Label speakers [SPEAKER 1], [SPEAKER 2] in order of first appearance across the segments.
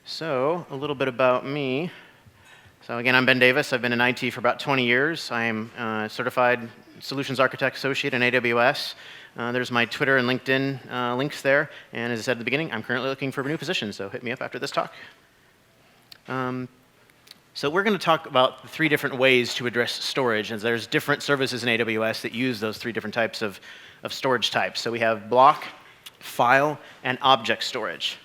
[SPEAKER 1] So, a little bit about me. So again, I'm Ben Davis. I've been in IT for about 20 years. I am a certified solutions architect associate in AWS. There's my Twitter and LinkedIn links there. And as I said at the beginning, I'm currently looking for a new position, so hit me up after this talk. So we're going to talk about 3 different ways to address storage, and there's different services in AWS that use those 3 different types of storage types. So we have block, file, and object storage.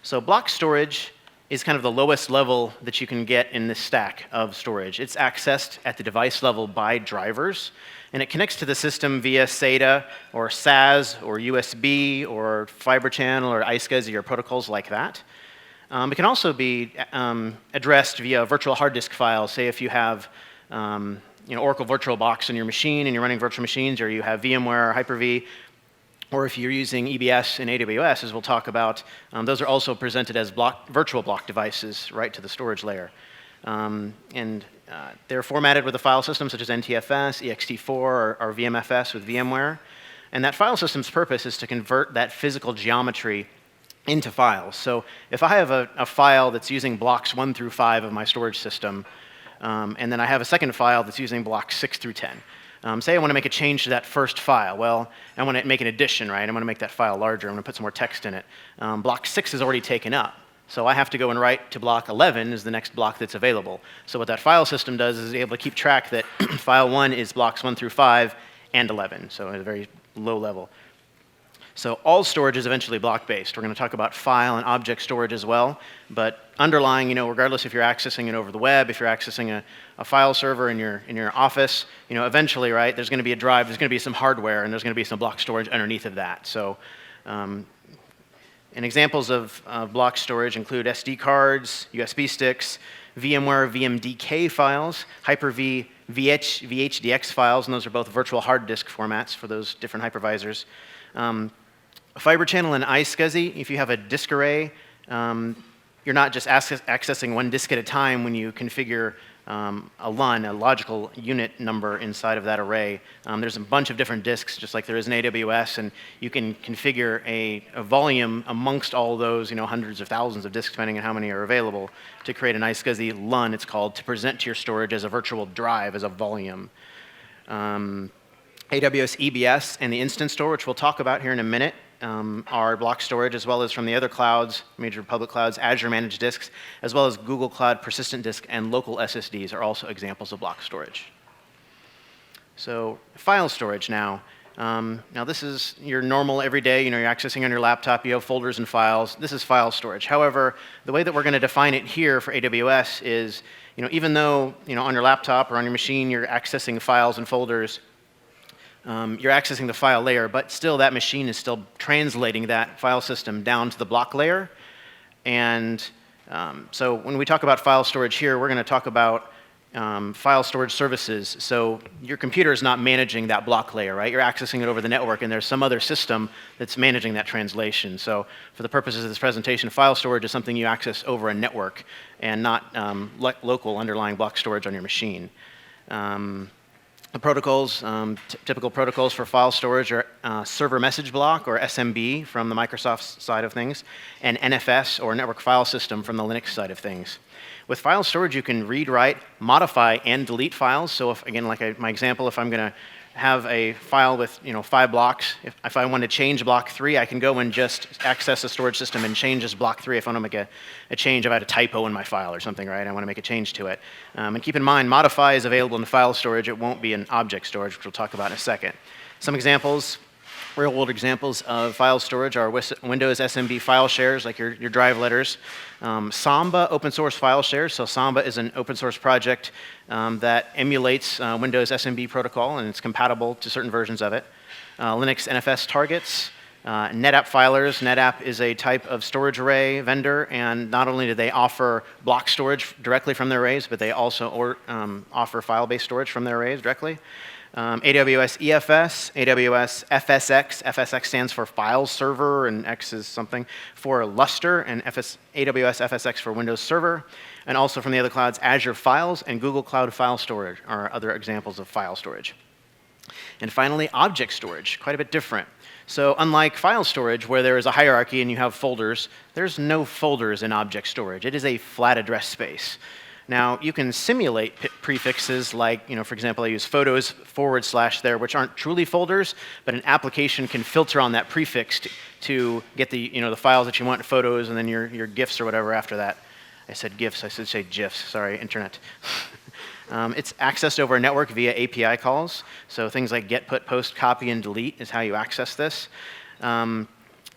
[SPEAKER 1] So block storage is kind of the lowest level that you can get in this stack of storage. It's accessed at the device level by drivers, and it connects to the system via SATA or SAS or USB or Fibre Channel or iSCSI or protocols like that. It can also be addressed via virtual hard disk files. Say if you have Oracle VirtualBox in your machine and you're running virtual machines, or you have VMware or Hyper-V, or if you're using EBS in AWS, as we'll talk about, those are also presented as virtual block devices right to the storage layer. They're formatted with a file system such as NTFS, ext4, or VMFS with VMware. And that file system's purpose is to convert that physical geometry into files. So if I have a file that's using blocks 1 through 5 of my storage system, and then I have a second file that's using blocks 6 through 10. Say I want to make a change to that first file. Well, I want to make an addition, right? I want to make that file larger. I'm going to put some more text in it. Block 6 is already taken up. So I have to go and write to block 11 is the next block that's available. So what that file system does is able to keep track that file 1 is blocks 1 through 5 and 11, so at a very low level. So all storage is eventually block-based. We're going to talk about file and object storage as well. But underlying, regardless if you're accessing it over the web, if you're accessing a file server in your office, eventually, right, there's going to be a drive, there's going to be some hardware, and there's going to be some block storage underneath of that. So, and examples of block storage include SD cards, USB sticks, VMware VMDK files, Hyper-V VHDX files, and those are both virtual hard disk formats for those different hypervisors. Fibre Channel and iSCSI, if you have a disk array, you're not just accessing one disk at a time when you configure a LUN, a logical unit number inside of that array. There's a bunch of different disks, just like there is in AWS, and you can configure a volume amongst all those, hundreds of thousands of disks, depending on how many are available, to create an iSCSI LUN, it's called, to present to your storage as a virtual drive, as a volume. AWS EBS and the Instance Store, which we'll talk about here in a minute, are block storage, as well as from the other clouds, major public clouds, Azure Managed Disks, as well as Google Cloud Persistent Disk and local SSDs are also examples of block storage. So file storage now. Now this is your normal everyday, you're accessing on your laptop, you have folders and files. This is file storage. However, the way that we're going to define it here for AWS is, even though, on your laptop or on your machine you're accessing files and folders, you're accessing the file layer, but still that machine is still translating that file system down to the block layer. And so when we talk about file storage here, we're going to talk about file storage services. So your computer is not managing that block layer, right? You're accessing it over the network, and there's some other system that's managing that translation. So for the purposes of this presentation, file storage is something you access over a network and not local underlying block storage on your machine. The protocols, typical protocols for file storage are server message block, or SMB, from the Microsoft side of things, and NFS, or network file system, from the Linux side of things. With file storage, you can read, write, modify, and delete files. So if, again, like my example, if I'm going to have a file with 5 blocks, if I want to change block 3, I can go and just access a storage system and change this block 3 if I want to make a change. If I had a typo in my file or something, right? I want to make a change to it. And keep in mind, modify is available in file storage. It won't be in object storage, which we'll talk about in a second. Some examples, real-world examples of file storage are Windows SMB file shares, like your drive letters. Samba open source file shares. So Samba is an open source project that emulates Windows SMB protocol, and it's compatible to certain versions of it. Linux NFS targets. NetApp filers. NetApp is a type of storage array vendor, and not only do they offer block storage directly from their arrays, but they also offer file-based storage from their arrays directly. AWS EFS, AWS FSX. FSX stands for File Server, and X is something for Lustre, and AWS FSX for Windows Server. And also from the other clouds, Azure Files and Google Cloud File Storage are other examples of file storage. And finally, object storage, quite a bit different. So unlike file storage, where there is a hierarchy and you have folders, there's no folders in object storage. It is a flat address space. Now, you can simulate prefixes like, for example, I use photos / there, which aren't truly folders, but an application can filter on that prefix to get the, the files that you want, photos, and then your GIFs or whatever after that. I said GIFs, I should say GIFs, sorry, internet. It's accessed over a network via API calls. So things like get, put, post, copy, and delete is how you access this.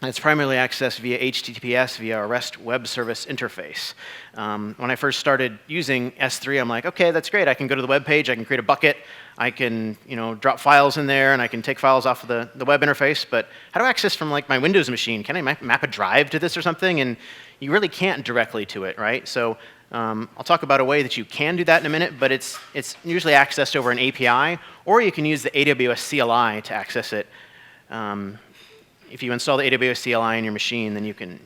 [SPEAKER 1] And it's primarily accessed via HTTPS, via a REST web service interface. When I first started using S3, I'm like, okay, that's great. I can go to the web page, I can create a bucket, I can drop files in there, and I can take files off of the web interface. But how do I access from like my Windows machine? Can I map a drive to this or something? And you really can't directly to it, right? So I'll talk about a way that you can do that in a minute, but it's usually accessed over an API, or you can use the AWS CLI to access it. If you install the AWS CLI in your machine, then you can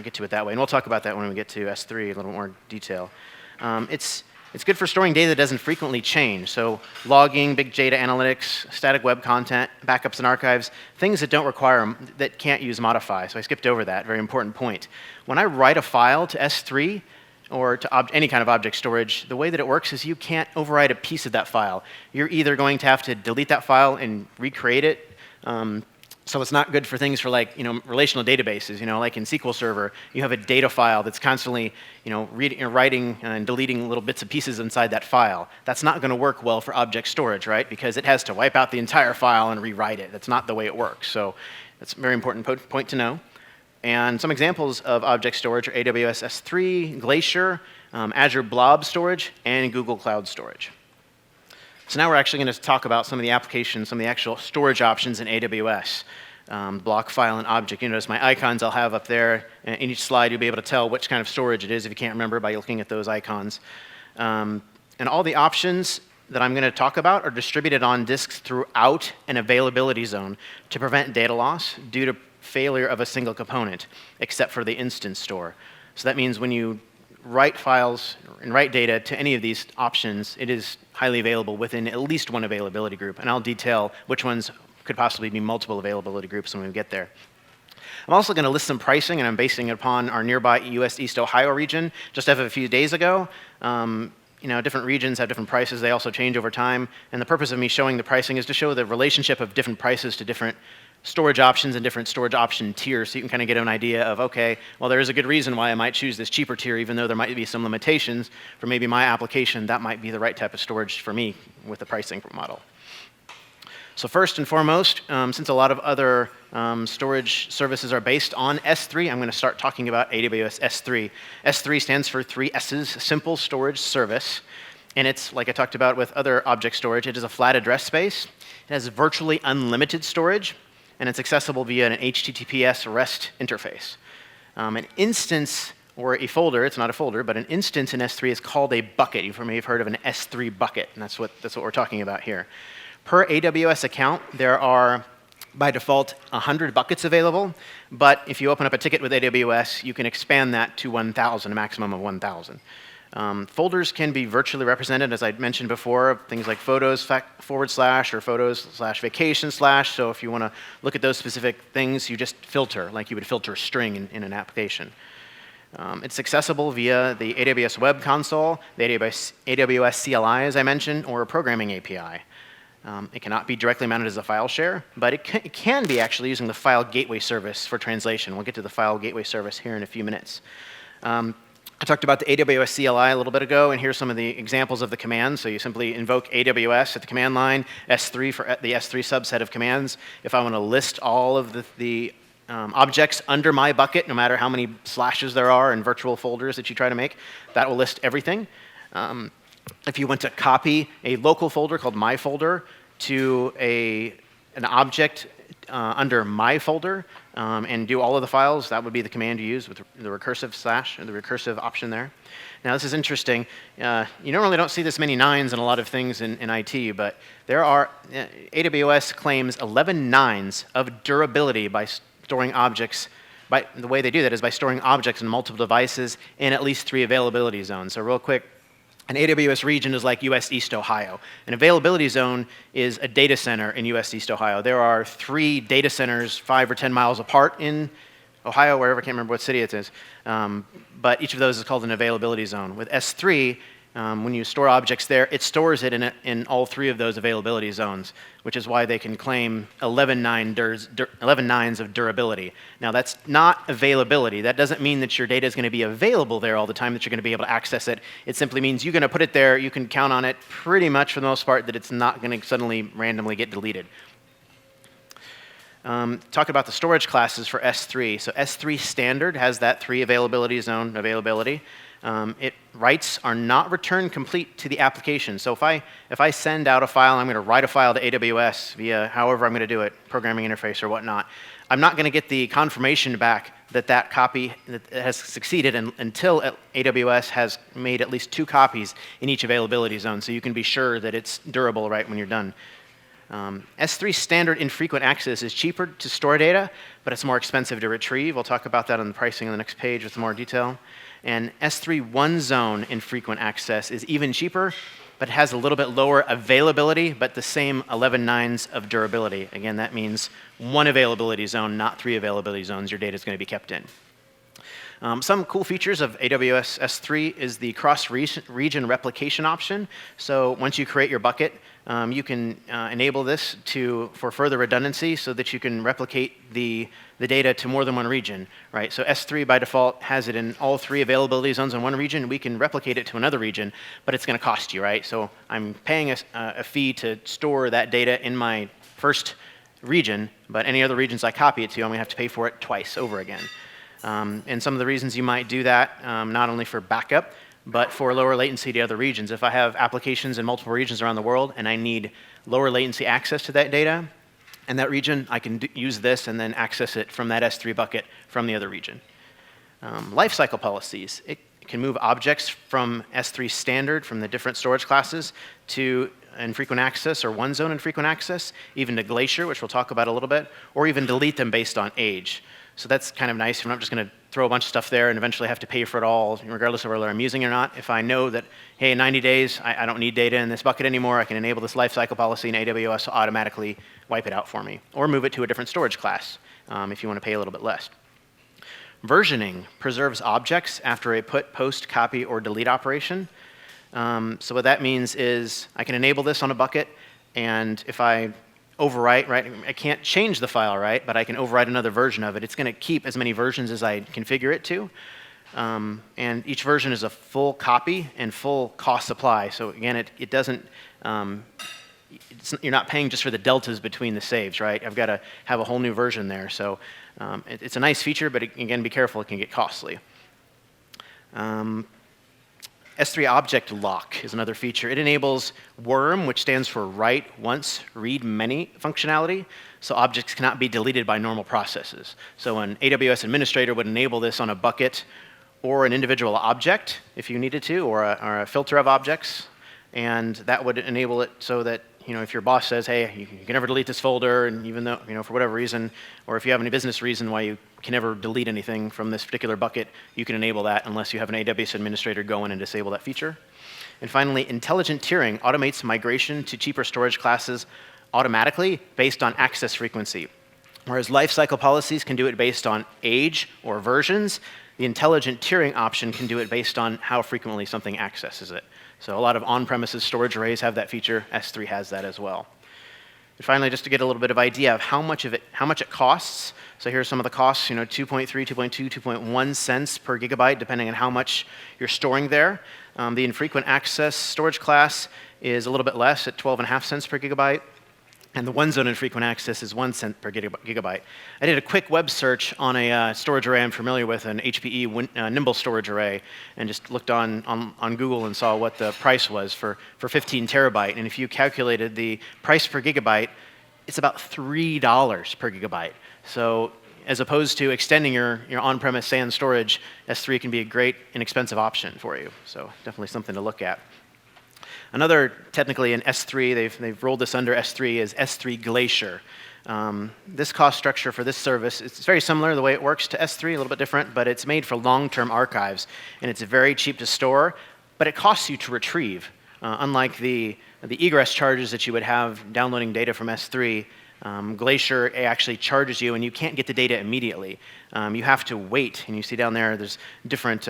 [SPEAKER 1] get to it that way. And we'll talk about that when we get to S3 in a little more detail. It's good for storing data that doesn't frequently change. So logging, big data analytics, static web content, backups and archives, things that don't require, that can't use modify. So I skipped over that, very important point. When I write a file to S3, or to any kind of object storage, the way that it works is you can't override a piece of that file. You're either going to have to delete that file and recreate it. So it's not good for things for like relational databases. Like in SQL Server, you have a data file that's constantly writing and deleting little bits and pieces inside that file. That's not going to work well for object storage, right? Because it has to wipe out the entire file and rewrite it. That's not the way it works. So that's a very important point to know. And some examples of object storage are AWS S3, Glacier, Azure Blob Storage, and Google Cloud Storage. So now we're actually going to talk about some of the applications, some of the actual storage options in AWS. Block, file, and object. You notice my icons I'll have up there. In each slide, you'll be able to tell which kind of storage it is if you can't remember by looking at those icons. And all the options that I'm going to talk about are distributed on disks throughout an availability zone to prevent data loss due to failure of a single component, except for the instance store. So that means when you write files and write data to any of these options, it is highly available within at least one availability group. And I'll detail which ones could possibly be multiple availability groups when we get there. I'm also going to list some pricing, and I'm basing it upon our nearby US East Ohio region just as of a few days ago. Different regions have different prices. They also change over time. And the purpose of me showing the pricing is to show the relationship of different prices to different storage options and different storage option tiers, so you can kind of get an idea of, okay, well, there is a good reason why I might choose this cheaper tier, even though there might be some limitations for maybe my application. That might be the right type of storage for me with the pricing model. So first and foremost, since a lot of other storage services are based on S3, I'm going to start talking about AWS S3. S3 stands for 3 S's, Simple Storage Service. And it's, like I talked about with other object storage, it is a flat address space. It has virtually unlimited storage, and it's accessible via an HTTPS REST interface. An instance, or a folder, it's not a folder, but an instance in S3 is called a bucket. You may have heard of an S3 bucket, and that's what we're talking about here. Per AWS account, there are, by default, 100 buckets available, but if you open up a ticket with AWS, you can expand that to 1,000, a maximum of 1,000. Folders can be virtually represented, as I mentioned before, things like photos / or photos / vacation /. So if you want to look at those specific things, you just filter, like you would filter a string in an application. It's accessible via the AWS Web Console, the AWS CLI, as I mentioned, or a programming API. It cannot be directly mounted as a file share, but it can be actually using the File Gateway Service for translation. We'll get to the File Gateway Service here in a few minutes. I talked about the AWS CLI a little bit ago, and here's some of the examples of the commands. So you simply invoke AWS at the command line, S3 for the S3 subset of commands. If I want to list all of the objects under my bucket, no matter how many slashes there are in virtual folders that you try to make, that will list everything. If you want to copy a local folder called my folder to an object under my folder and do all of the files, that would be the command you use with the recursive / or the recursive option there. Now this is interesting. You normally don't see this many nines in a lot of things in IT, but there are, AWS claims 11 nines of durability by storing objects. The way they do that is by storing objects in multiple devices in at least 3 availability zones. So real quick, An AWS region is like US East Ohio. An availability zone is a data center in US East Ohio. There are 3 data centers 5 or 10 miles apart in Ohio, wherever, I can't remember what city it is. But each of those is called an availability zone. With S3, when you store objects there, it stores it in all 3 of those availability zones, which is why they can claim 11 nines of durability. Now, that's not availability. That doesn't mean that your data is going to be available there all the time, that you're going to be able to access it. It simply means you're going to put it there. You can count on it pretty much for the most part that it's not going to suddenly randomly get deleted. Talk about the storage classes for S3. So S3 standard has that 3 availability zone availability. Writes are not return complete to the application. So if I send out a file, I'm going to write a file to AWS via however I'm going to do it, programming interface or whatnot, I'm not going to get the confirmation back that that copy has succeeded until AWS has made at least 2 copies in each availability zone, so you can be sure that it's durable right when you're done. S3 standard infrequent access is cheaper to store data, but it's more expensive to retrieve. We'll talk about that on the pricing on the next page with more detail. And S3 one zone infrequent access is even cheaper, but has a little bit lower availability, but the same 11 nines of durability. Again, that means 1 availability zone, not 3 availability zones your data is going to be kept in. Some cool features of AWS S3 is the cross-region replication option. So once you create your bucket, you can enable this for further redundancy so that you can replicate the data to more than one region, right? So S3 by default has it in all 3 availability zones in one region. We can replicate it to another region, but it's going to cost you, right? So I'm paying a fee to store that data in my first region, but any other regions I copy it to, I'm going to have to pay for it twice over again. And some of the reasons you might do that, not only for backup, but for lower latency to other regions. If I have applications in multiple regions around the world and I need lower latency access to that data and that region, I can use this and then access it from that S3 bucket from the other region. Lifecycle policies. It can move objects from S3 standard, from the different storage classes, to infrequent access or one zone infrequent access, even to Glacier, which we'll talk about a little bit, or even delete them based on age. So that's kind of nice. I'm not just going to throw a bunch of stuff there and eventually have to pay for it all, regardless of whether I'm using it or not. If I know that, hey, in 90 days, I don't need data in this bucket anymore, I can enable this lifecycle policy, and AWS will automatically wipe it out for me, or move it to a different storage class if you want to pay a little bit less. Versioning preserves objects after a put, post, copy, or delete operation. So what that means is I can enable this on a bucket, and if I overwrite, right? I can't change the file, right? But I can overwrite another version of it. It's going to keep as many versions as I configure it to. And each version is a full copy and full cost supply. So again, it doesn't, you're not paying just for the deltas between the saves, right? I've got to have a whole new version there. So it's a nice feature, but again, be careful, it can get costly. S3 Object Lock is another feature. It enables WORM, which stands for write once, read many functionality, so objects cannot be deleted by normal processes. So an AWS administrator would enable this on a bucket or an individual object if you needed to, or a filter of objects, and that would enable it so that if your boss says, hey, you can never delete this folder, and even though, for whatever reason, or if you have any business reason why you can never delete anything from this particular bucket, you can enable that unless you have an AWS administrator go in and disable that feature. And finally, intelligent tiering automates migration to cheaper storage classes automatically based on access frequency. Whereas lifecycle policies can do it based on age or versions, the intelligent tiering option can do it based on how frequently something accesses it. So a lot of on-premises storage arrays have that feature. S3 has that as well. And finally, just to get a little bit of idea of how much it costs. So here's some of the costs, 2.3, 2.2, 2.1 cents per gigabyte, depending on how much you're storing there. The infrequent access storage class is a little bit less at 12.5 cents per gigabyte. And the one zone infrequent access is 1 cent per gigabyte. I did a quick web search on a storage array I'm familiar with, an HPE Nimble storage array, and just looked on Google and saw what the price was for 15 terabyte. And if you calculated the price per gigabyte, it's about $3 per gigabyte. So as opposed to extending your on-premise SAN storage, S3 can be a great inexpensive option for you. So definitely something to look at. Another, technically in S3, they've rolled this under S3, is S3 Glacier. This cost structure for this service, it's very similar the way it works to S3, a little bit different, but it's made for long-term archives, and it's very cheap to store. but it costs you to retrieve. Unlike the egress charges that you would have downloading data from S3, Glacier actually charges you, and you can't get the data immediately. You have to wait, and you see down there, there's different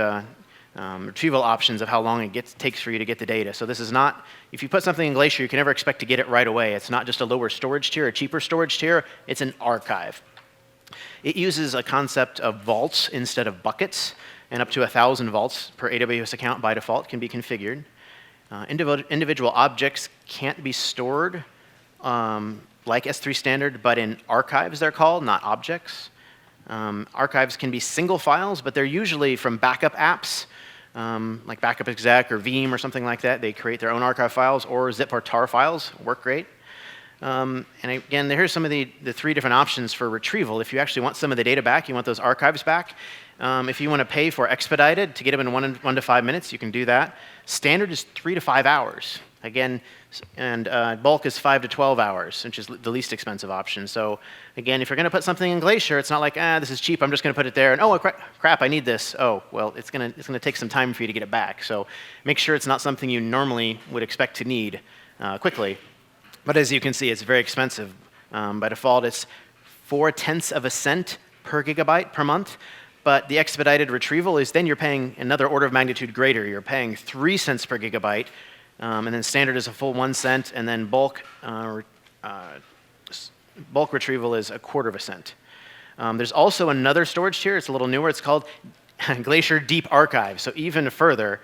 [SPEAKER 1] retrieval options of how long it takes for you to get the data. So this is not, if you put something in Glacier, you can never expect to get it right away. It's not just a lower storage tier, a cheaper storage tier, it's an archive. It uses a concept of vaults instead of buckets, and up to 1,000 vaults per AWS account by default can be configured. Individual objects can't be stored like S3 standard, but in archives they're called, not objects. Archives can be single files, but they're usually from backup apps, like Backup Exec or Veeam or something like that. They create their own archive files, or zip or tar files, work great. And again, here's some of the 3 different options for retrieval. If you actually want some of the data back, you want those archives back. If you want to pay for expedited to get them in 1 to 5 minutes, you can do that. Standard is 3 to 5 hours. Again, and bulk is 5 to 12 hours, which is the least expensive option. So again, if you're going to put something in Glacier, it's not like, this is cheap, I'm just going to put it there, and oh, crap, I need this. Oh, well, it's going to take some time for you to get it back. So make sure it's not something you normally would expect to need quickly. But as you can see, it's very expensive. By default, it's 0.4 of a cent per gigabyte per month. But the expedited retrieval is then you're paying another order of magnitude greater. You're paying 3 cents per gigabyte. And then standard is a full 1 cent, and then bulk retrieval is 1/4 of a cent. There's also another storage tier. It's a little newer. It's called Glacier Deep Archive. So even further,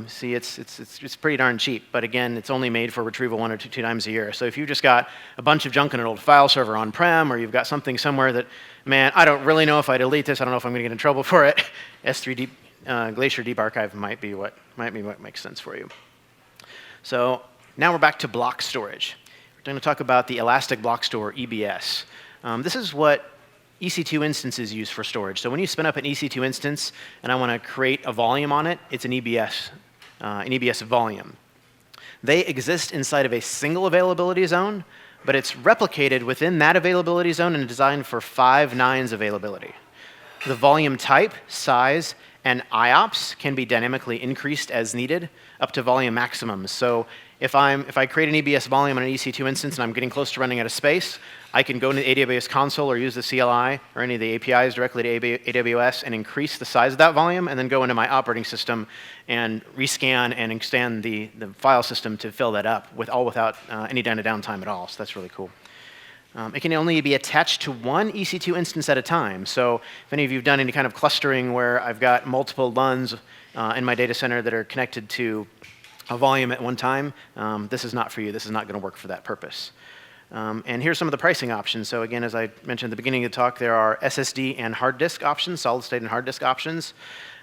[SPEAKER 1] see, it's pretty darn cheap. But again, it's only made for retrieval 1 or 2 times a year. So if you've just got a bunch of junk in an old file server on-prem, or you've got something somewhere that, man, I don't really know if I delete this. I don't know if I'm going to get in trouble for it. S3 Glacier Deep Archive might be what makes sense for you. So now we're back to block storage. We're going to talk about the Elastic Block Store, EBS. This is what EC2 instances use for storage. So when you spin up an EC2 instance and I want to create a volume on it, it's an EBS volume. They exist inside of a single availability zone, but it's replicated within that availability zone and designed for 5 nines availability. The volume type, size, and IOPS can be dynamically increased as needed up to volume maximums. So if I create an EBS volume on an EC2 instance and I'm getting close to running out of space, I can go into the AWS console or use the CLI or any of the APIs directly to AWS and increase the size of that volume, and then go into my operating system and rescan and extend the file system to fill that up without any downtime at all. So that's really cool. It can only be attached to one EC2 instance at a time. So if any of you have done any kind of clustering where I've got multiple LUNs in my data center that are connected to a volume at one time, this is not for you. This is not going to work for that purpose. And here's some of the pricing options. So again, as I mentioned at the beginning of the talk, there are SSD and hard disk options, solid state and hard disk options.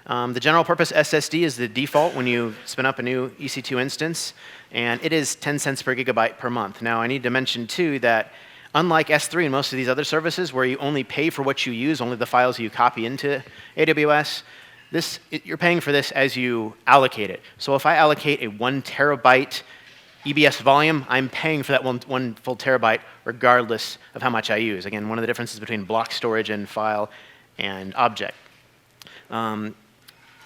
[SPEAKER 1] The general purpose SSD is the default when you spin up a new EC2 instance, and it is 10 cents per gigabyte per month. Now I need to mention too that unlike S3 and most of these other services where you only pay for what you use, only the files you copy into AWS, you're paying for this as you allocate it. So if I allocate a 1 terabyte EBS volume, I'm paying for that one full terabyte regardless of how much I use. Again, one of the differences between block storage and file and object.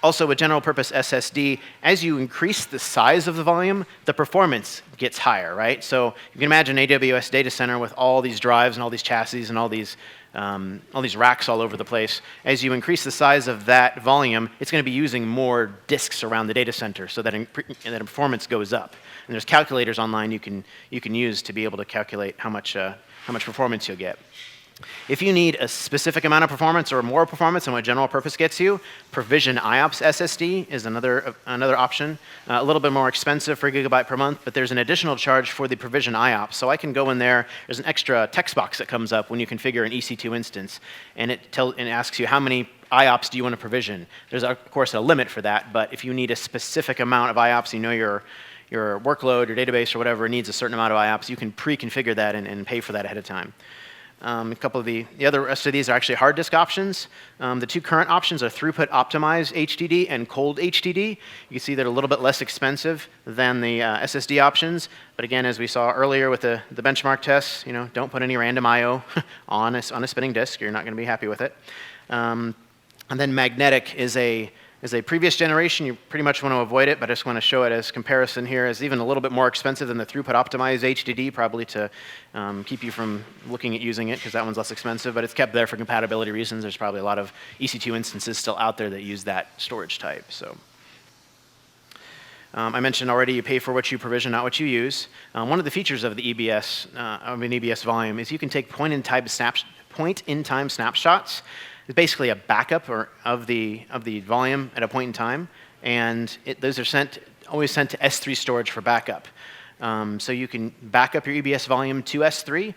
[SPEAKER 1] Also, with general purpose SSD, as you increase the size of the volume, the performance gets higher, right? So you can imagine an AWS data center with all these drives and all these chassis and all these racks all over the place. As you increase the size of that volume, it's going to be using more disks around the data center, so that performance goes up. And there's calculators online you can use to be able to calculate how much performance you'll get. If you need a specific amount of performance or more performance than what general purpose gets you, Provision IOPS SSD is another option. A little bit more expensive for a gigabyte per month, but there's an additional charge for the Provision IOPS. So I can go in there, there's an extra text box that comes up when you configure an EC2 instance, and it asks you how many IOPS do you want to provision. There's of course a limit for that, but if you need a specific amount of IOPS, you know your workload, your database or whatever needs a certain amount of IOPS, you can pre-configure that and pay for that ahead of time. A couple of the rest of these are actually hard disk options. The 2 current options are throughput optimized HDD and cold HDD. You can see they're a little bit less expensive than the SSD options. But again, as we saw earlier with the benchmark tests, don't put any random I/O on a spinning disk. You're not going to be happy with it. And then magnetic is a is a previous generation. You pretty much want to avoid it, but I just want to show it as comparison here as even a little bit more expensive than the throughput optimized HDD, probably to keep you from looking at using it because that one's less expensive, but it's kept there for compatibility reasons. There's probably a lot of EC2 instances still out there that use that storage type. So. I mentioned already you pay for what you provision, not what you use. One of the features of the EBS, of an EBS volume, is you can take point-in-time snapshots. It's basically a backup of the volume at a point in time, and those are always sent to S3 storage for backup. So you can back up your EBS volume to S3.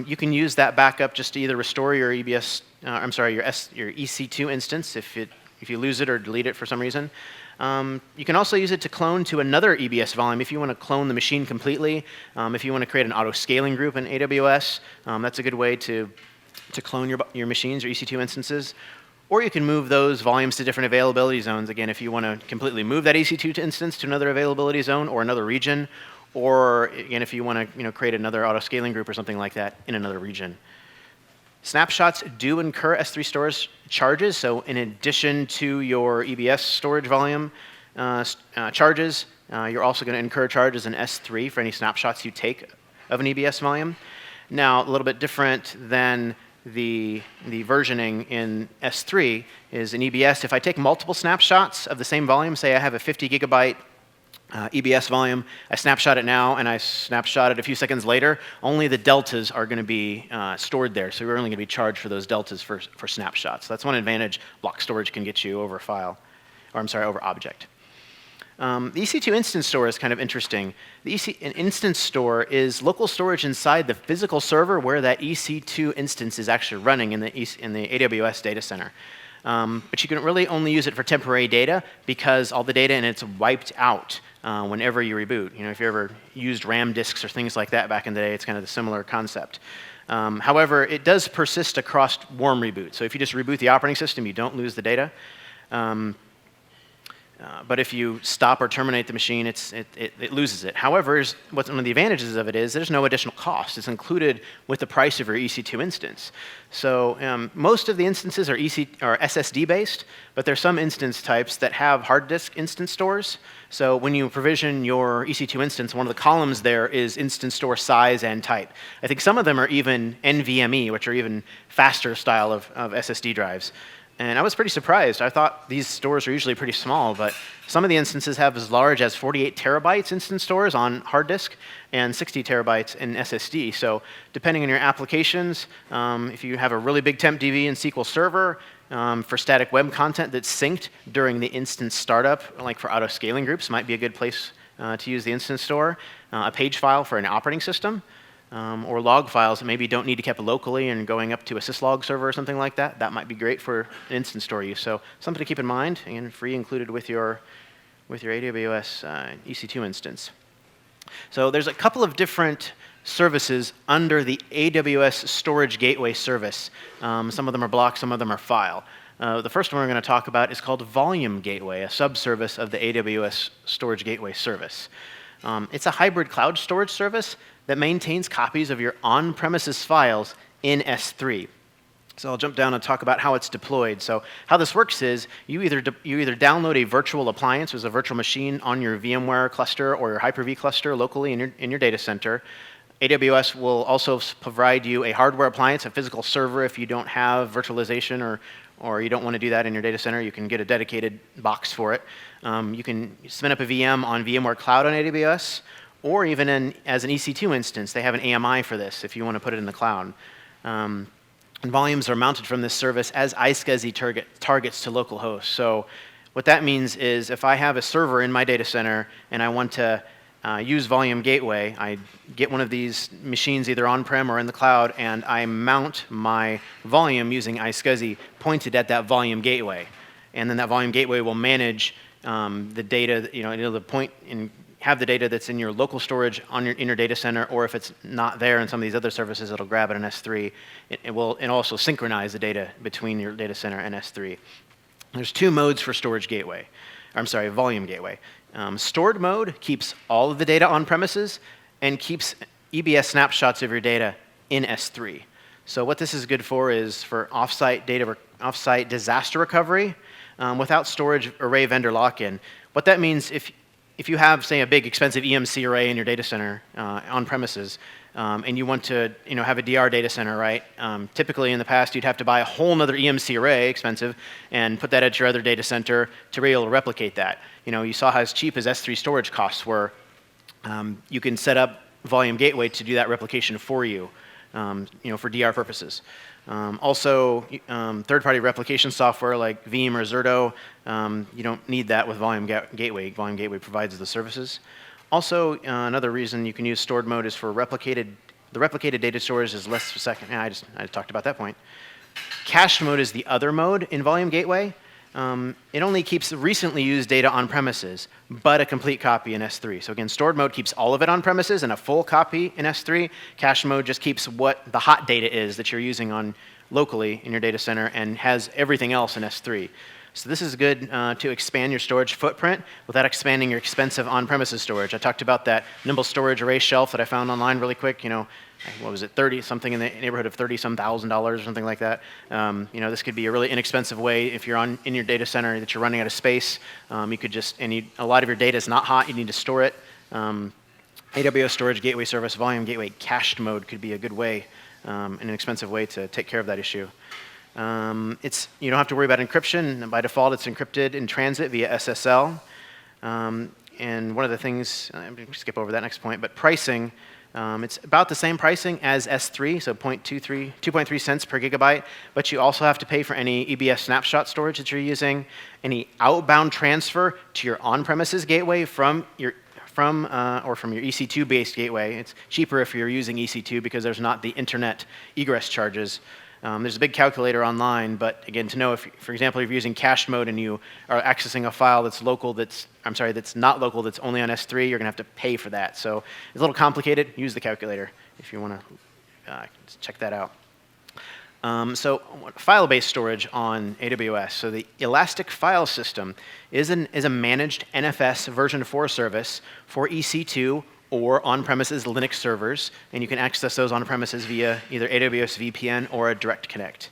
[SPEAKER 1] You can use that backup just to either restore your your EC2 instance if you lose it or delete it for some reason. You can also use it to clone to another EBS volume if you want to clone the machine completely. If you want to create an auto-scaling group in AWS, that's a good way to clone your machines, your EC2 instances. Or you can move those volumes to different availability zones. Again, if you want to completely move that EC2 instance to another availability zone or another region, or again, if you want to create another auto-scaling group or something like that in another region. Snapshots do incur S3 storage charges, so in addition to your EBS storage volume charges, you're also going to incur charges in S3 for any snapshots you take of an EBS volume. Now, a little bit different than the versioning in S3 is in EBS, if I take multiple snapshots of the same volume, say I have a 50 gigabyte EBS volume, I snapshot it now and I snapshot it a few seconds later, only the deltas are going to be stored there. So you're only going to be charged for those deltas for snapshots. So that's one advantage block storage can get you over file, or I'm sorry, over object. The EC2 Instance Store is kind of interesting. An Instance Store is local storage inside the physical server where that EC2 instance is actually running in the AWS data center. But you can really only use it for temporary data because all the data in it's wiped out whenever you reboot. If you ever used RAM disks or things like that back in the day, it's kind of the similar concept. However, it does persist across warm reboot. So if you just reboot the operating system, you don't lose the data. But if you stop or terminate the machine, it loses it. However, one of the advantages of it is there's no additional cost. It's included with the price of your EC2 instance. So most of the instances are SSD based, but there's some instance types that have hard disk instance stores. So when you provision your EC2 instance, one of the columns there is instance store size and type. I think some of them are even NVMe, which are even faster style of SSD drives. And I was pretty surprised. I thought these stores are usually pretty small, but some of the instances have as large as 48 terabytes instance stores on hard disk and 60 terabytes in SSD. So depending on your applications, if you have a really big temp DB and SQL Server for static web content that's synced during the instance startup, like for auto-scaling groups, might be a good place to use the instance store. A page file for an operating system. Or log files that maybe don't need to be kept locally and going up to a syslog server or something like that. That might be great for an instance store use. So something to keep in mind, and free included with your AWS EC2 instance. So there's a couple of different services under the AWS Storage Gateway service. Some of them are block, some of them are file. The first one we're going to talk about is called Volume Gateway, a subservice of the AWS Storage Gateway service. It's a hybrid cloud storage service that maintains copies of your on-premises files in S3. So I'll jump down and talk about how it's deployed. So how this works is you either download a virtual appliance, which is a virtual machine on your VMware cluster or your Hyper-V cluster locally in your data center. AWS will also provide you a hardware appliance, a physical server if you don't have virtualization or you don't want to do that in your data center. You can get a dedicated box for it. You can spin up a VM on VMware Cloud on AWS, or even as an EC2 instance. They have an AMI for this if you want to put it in the cloud. And volumes are mounted from this service as iSCSI targets to local hosts. So what that means is if I have a server in my data center and I want to use Volume Gateway, I get one of these machines either on-prem or in the cloud, and I mount my volume using iSCSI pointed at that Volume Gateway. And then that Volume Gateway will manage the data, the point and have the data that's in your local storage in your data center, or if it's not there in some of these other services, it'll grab it in S3. It will also synchronize the data between your data center and S3. There's two modes for Volume Gateway. Stored mode keeps all of the data on premises and keeps EBS snapshots of your data in S3. So what this is good for is for offsite disaster recovery. without storage array vendor lock-in. What that means, if you have, say, a big expensive EMC array in your data center on premises, and you want to have a DR data center, right? Typically in the past, you'd have to buy a whole other EMC array, expensive, and put that at your other data center to be able to replicate that. You saw how cheap as S3 storage costs were. You can set up Volume Gateway to do that replication for you, for DR purposes. Also, third-party replication software like Veeam or Zerto, you don't need that with Volume Gateway. Volume Gateway provides the services. Also, another reason you can use stored mode is for the replicated data storage is less per second. Yeah, I talked about that point. Cached mode is the other mode in Volume Gateway. It only keeps recently used data on premises, but a complete copy in S3. So again, stored mode keeps all of it on premises and a full copy in S3. Cache mode just keeps what the hot data is that you're using on locally in your data center and has everything else in S3. So this is good to expand your storage footprint without expanding your expensive on-premises storage. I talked about that Nimble storage array shelf that I found online really quick. What was it, 30 something in the neighborhood of $30-some thousand or something like that. This could be a really inexpensive way if you're in your data center that you're running out of space. You could a lot of your data is not hot. You need to store it. AWS Storage Gateway Service Volume Gateway Cached mode could be a good way, an inexpensive way to take care of that issue. You don't have to worry about encryption. By default, it's encrypted in transit via SSL. And one of the things, I'm going to skip over that next point, but pricing, it's about the same pricing as S3, so 2.3 cents per gigabyte, but you also have to pay for any EBS snapshot storage that you're using, any outbound transfer to your on-premises gateway from your EC2 based gateway. It's cheaper if you're using EC2 because there's not the internet egress charges. There's a big calculator online, but again, to know if, for example, if you're using cached mode and you are accessing a file that's not local, that's only on S3, you're going to have to pay for that. So it's a little complicated. Use the calculator if you want to check that out. So file-based storage on AWS. So the Elastic File System is a managed NFS version 4 service for EC2 or on-premises Linux servers, and you can access those on-premises via either AWS VPN or a direct connect.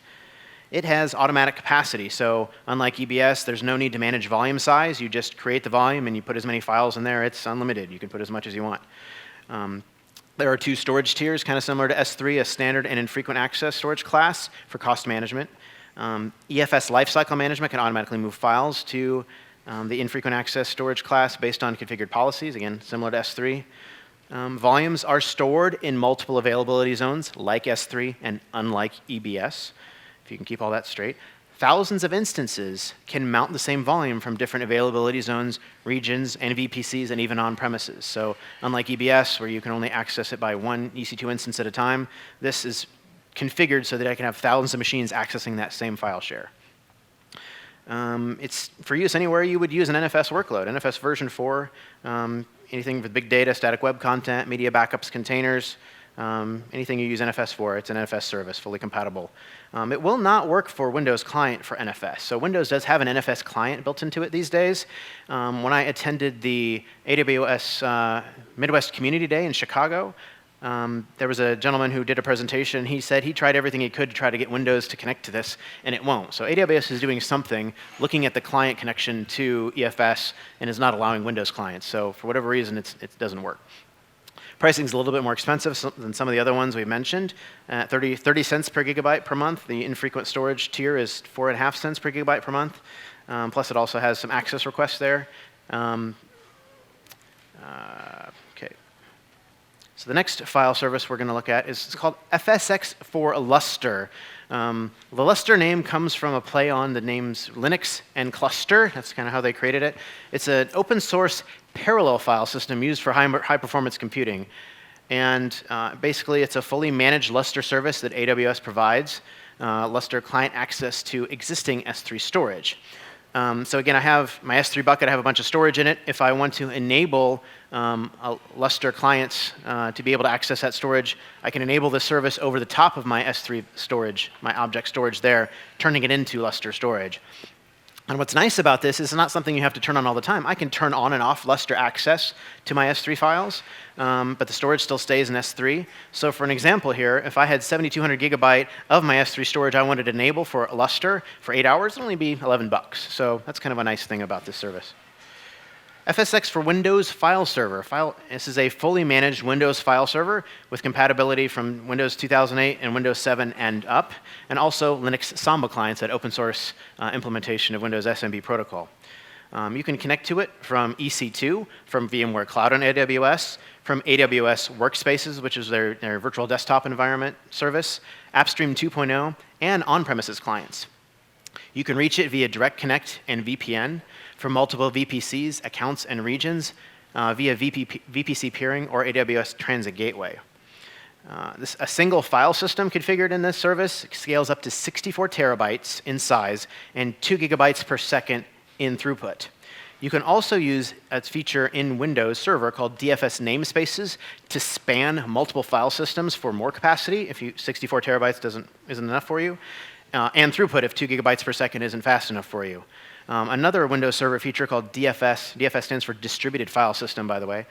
[SPEAKER 1] It has automatic capacity, so unlike EBS, there's no need to manage volume size. You just create the volume and you put as many files in there. It's unlimited. You can put as much as you want. There are 2 storage tiers, kind of similar to S3, a standard and infrequent access storage class for cost management. EFS lifecycle management can automatically move files to the infrequent access storage class based on configured policies, again, similar to S3. Volumes are stored in multiple availability zones, like S3 and unlike EBS, if you can keep all that straight. Thousands of instances can mount the same volume from different availability zones, regions, and VPCs, and even on-premises. So unlike EBS, where you can only access it by one EC2 instance at a time, this is configured so that I can have thousands of machines accessing that same file share. It's for use anywhere you would use an NFS workload. NFS version 4, anything with big data, static web content, media backups, containers, anything you use NFS for, it's an NFS service, fully compatible. It will not work for Windows Client for NFS. So Windows does have an NFS client built into it these days. When I attended the AWS Midwest Community Day in Chicago, there was a gentleman who did a presentation. He said he tried everything he could to try to get Windows to connect to this, and it won't. So AWS is doing something, looking at the client connection to EFS, and is not allowing Windows clients. So for whatever reason, it doesn't work. Pricing is a little bit more expensive than some of the other ones we mentioned. 30 cents per gigabyte per month. The infrequent storage tier is 4.5 cents per gigabyte per month. Plus, it also has some access requests there. Okay. So the next file service we're going to look at is called FSX for Lustre. The Lustre name comes from a play on the names Linux and cluster. That's kind of how they created it. It's an open source parallel file system used for high performance computing. And basically, it's a fully managed Lustre service that AWS provides. Lustre client access to existing S3 storage. So again, I have my S3 bucket. I have a bunch of storage in it. If I want to enable Lustre clients to be able to access that storage, I can enable this service over the top of my S3 storage, my object storage there, turning it into Lustre storage. And what's nice about this is it's not something you have to turn on all the time. I can turn on and off Lustre access to my S3 files, but the storage still stays in S3. So for an example here, if I had 7,200 gigabyte of my S3 storage I wanted to enable for Lustre for 8 hours, it'd only be $11. So that's kind of a nice thing about this service. FSX for Windows File Server. This is a fully managed Windows file server with compatibility from Windows 2008 and Windows 7 and up, and also Linux Samba clients, that open source implementation of Windows SMB protocol. You can connect to it from EC2, from VMware Cloud on AWS, from AWS Workspaces, which is their virtual desktop environment service, AppStream 2.0, and on-premises clients. You can reach it via Direct Connect and VPN from multiple VPCs, accounts, and regions via VPC peering or AWS Transit Gateway. A single file system configured in this service scales up to 64 terabytes in size and 2 gigabytes per second in throughput. You can also use a feature in Windows Server called DFS namespaces to span multiple file systems for more capacity if 64 terabytes isn't enough for you, and throughput if 2 gigabytes per second isn't fast enough for you. Another Windows Server feature called DFS stands for Distributed File System, by the way.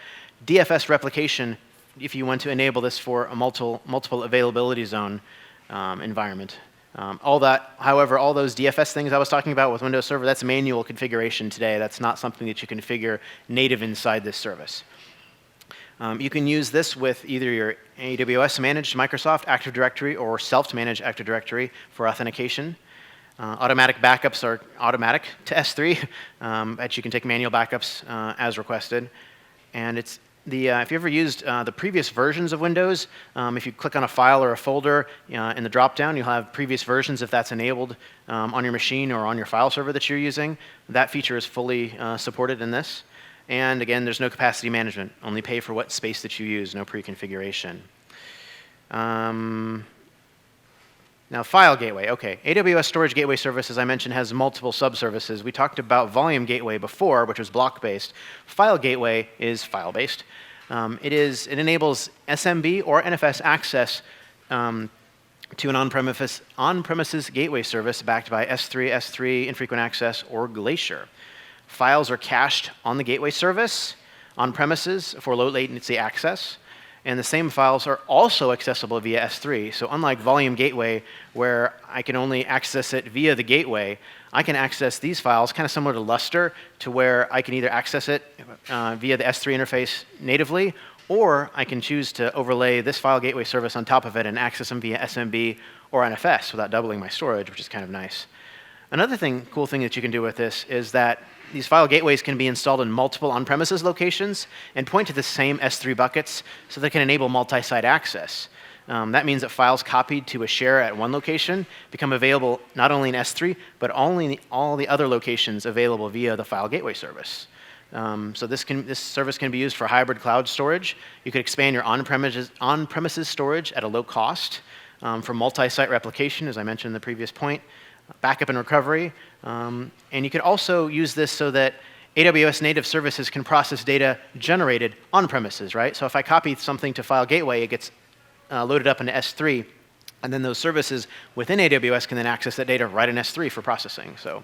[SPEAKER 1] DFS replication, if you want to enable this for a multiple availability zone environment. However, all those DFS things I was talking about with Windows Server, that's manual configuration today. That's not something that you configure native inside this service. You can use this with either your AWS managed Microsoft Active Directory or self-managed Active Directory for authentication. Automatic backups are automatic to S3, but you can take manual backups as requested. And it's if you ever used the previous versions of Windows, if you click on a file or a folder in the drop-down, you'll have previous versions if that's enabled on your machine or on your file server that you're using. That feature is fully supported in this. And again, there's no capacity management. Only pay for what space that you use, no pre-configuration. Now, File Gateway. OK, AWS Storage Gateway Service, as I mentioned, has multiple subservices. We talked about Volume Gateway before, which was block-based. File Gateway is file-based. It enables SMB or NFS access to an on-premises gateway service backed by S3, infrequent access, or Glacier. Files are cached on the gateway service on-premises for low latency access. And the same files are also accessible via S3. So unlike Volume Gateway, where I can only access it via the gateway, I can access these files kind of similar to Lustre, to where I can either access it via the S3 interface natively, or I can choose to overlay this file gateway service on top of it and access them via SMB or NFS without doubling my storage, which is kind of nice. Another cool thing that you can do with this is that these file gateways can be installed in multiple on-premises locations and point to the same S3 buckets so they can enable multi-site access. That means that files copied to a share at one location become available not only in S3, but all the other locations available via the file gateway service. So this service can be used for hybrid cloud storage. You could expand your on-premises storage at a low cost for multi-site replication, as I mentioned in the previous point, backup and recovery. And you could also use this so that AWS native services can process data generated on premises, right? So if I copy something to File Gateway, it gets loaded up into S3, and then those services within AWS can then access that data right in S3 for processing. So,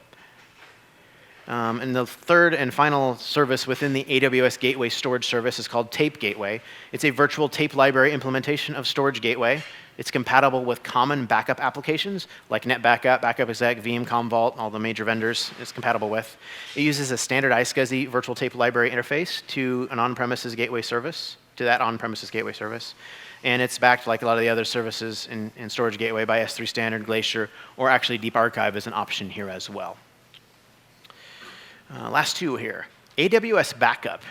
[SPEAKER 1] and the third and final service within the AWS Gateway Storage Service is called Tape Gateway. It's a virtual tape library implementation of Storage Gateway. It's compatible with common backup applications like NetBackup, Backup Exec, VM Commvault, all the major vendors it's compatible with. It uses a standard iSCSI virtual tape library interface to an on-premises gateway service, to that on-premises gateway service. And it's backed, like a lot of the other services in Storage Gateway, by S3 Standard, Glacier, or actually Deep Archive is an option here as well. Last two here. AWS Backup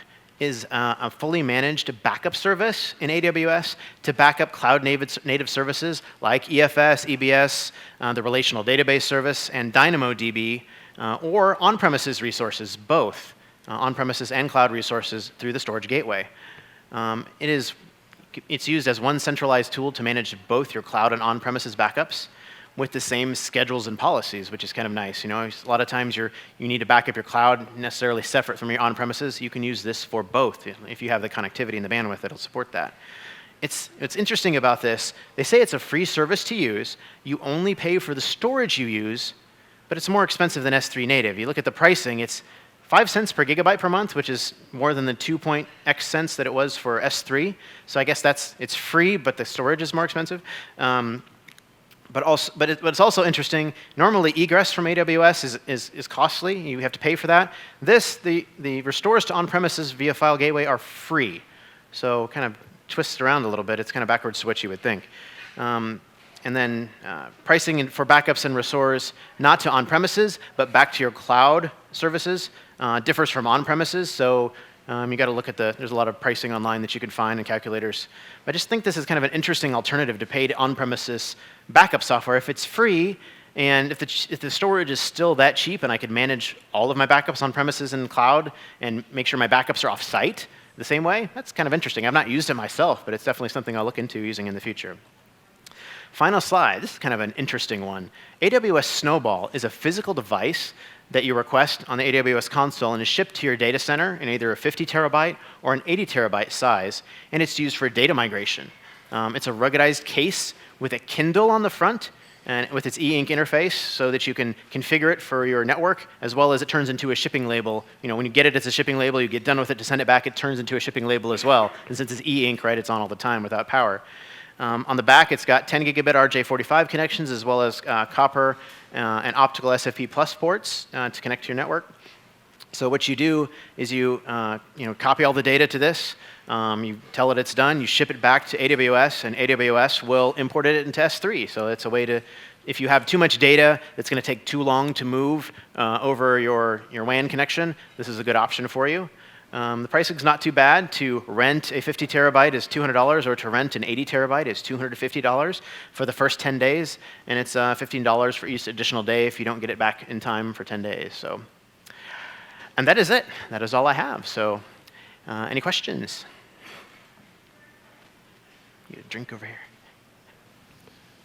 [SPEAKER 1] is a fully managed backup service in AWS to back up cloud native services like EFS, EBS, the relational database service, and DynamoDB, or on-premises resources, both on-premises and cloud resources through the storage gateway. It's used as one centralized tool to manage both your cloud and on-premises backups with the same schedules and policies, which is kind of nice. You know, a lot of times you need to back up your cloud necessarily separate from your on-premises. You can use this for both. If you have the connectivity and the bandwidth, it'll support that. It's interesting about this. They say it's a free service to use. You only pay for the storage you use, but it's more expensive than S3 native. You look at the pricing, it's 5 cents per gigabyte per month, which is more than the 2.x cents that it was for S3. So I guess it's free, but the storage is more expensive. But it's also interesting. Normally, egress from AWS is costly. You have to pay for that. The restores to on-premises via file gateway are free. So kind of twists around a little bit. It's kind of backwards to what you would think. And then pricing for backups and restores, not to on-premises, but back to your cloud services, differs from on-premises. So you got to look at there's a lot of pricing online that you can find and calculators. But I just think this is kind of an interesting alternative to paid on-premises backup software. If it's free, and if the storage is still that cheap, and I could manage all of my backups on-premises and cloud, and make sure my backups are off-site the same way, that's kind of interesting. I've not used it myself, but it's definitely something I'll look into using in the future. Final slide. This is kind of an interesting one. AWS Snowball is a physical device that you request on the AWS console and is shipped to your data center in either a 50 terabyte or an 80 terabyte size, and it's used for data migration. It's a ruggedized case with a Kindle on the front and with its e-ink interface so that you can configure it for your network, as well as it turns into a shipping label. You know, when you get it as a shipping label, you get done with it to send it back, it turns into a shipping label as well. And since it's e-ink, right, it's on all the time without power. On the back, it's got 10 gigabit RJ45 connections, as well as copper and optical SFP plus ports to connect to your network. So what you do is you copy all the data to this. You tell it it's done. You ship it back to AWS, and AWS will import it into S3. So it's a way to, if you have too much data that's going to take too long to move over your WAN connection, this is a good option for you. The pricing is not too bad. To rent a 50 terabyte is $200, or to rent an 80 terabyte is $250 for the first 10 days, and it's $15 for each additional day if you don't get it back in time for 10 days. So, and that is it. That is all I have. So, any questions? Get a drink over here.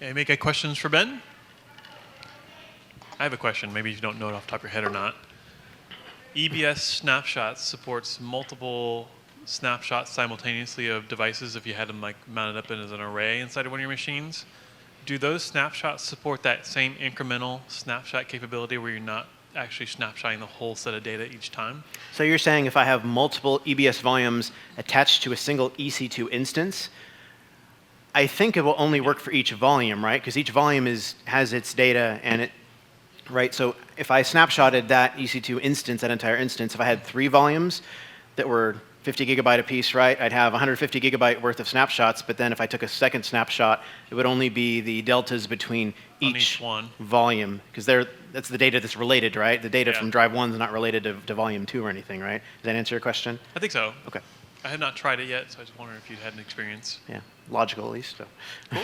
[SPEAKER 2] Any make questions for Ben? I have a question. Maybe you don't know it off the top of your head or not. EBS Snapshots supports multiple snapshots simultaneously of devices if you had them like mounted up as an array inside of one of your machines. Do those snapshots support that same incremental snapshot capability where you're not actually snapshotting the whole set of data each time?
[SPEAKER 1] So you're saying if I have multiple EBS volumes attached to a single EC2 instance, I think it will only work for each volume, right? Because each volume has its data and it. Right, so if I snapshotted that EC2 instance, that entire instance, if I had 3 volumes that were 50 gigabyte apiece, right, I'd have 150 gigabyte worth of snapshots, but then if I took a second snapshot, it would only be the deltas between each one volume, because that's the data that's related, right? The data from drive 1 is not related to volume 2 or anything, right? Does that answer your question?
[SPEAKER 2] I think so.
[SPEAKER 1] Okay.
[SPEAKER 2] I have not tried it yet, so I just wondered if you'd had an experience.
[SPEAKER 1] Yeah, logical at least. So.
[SPEAKER 2] Cool.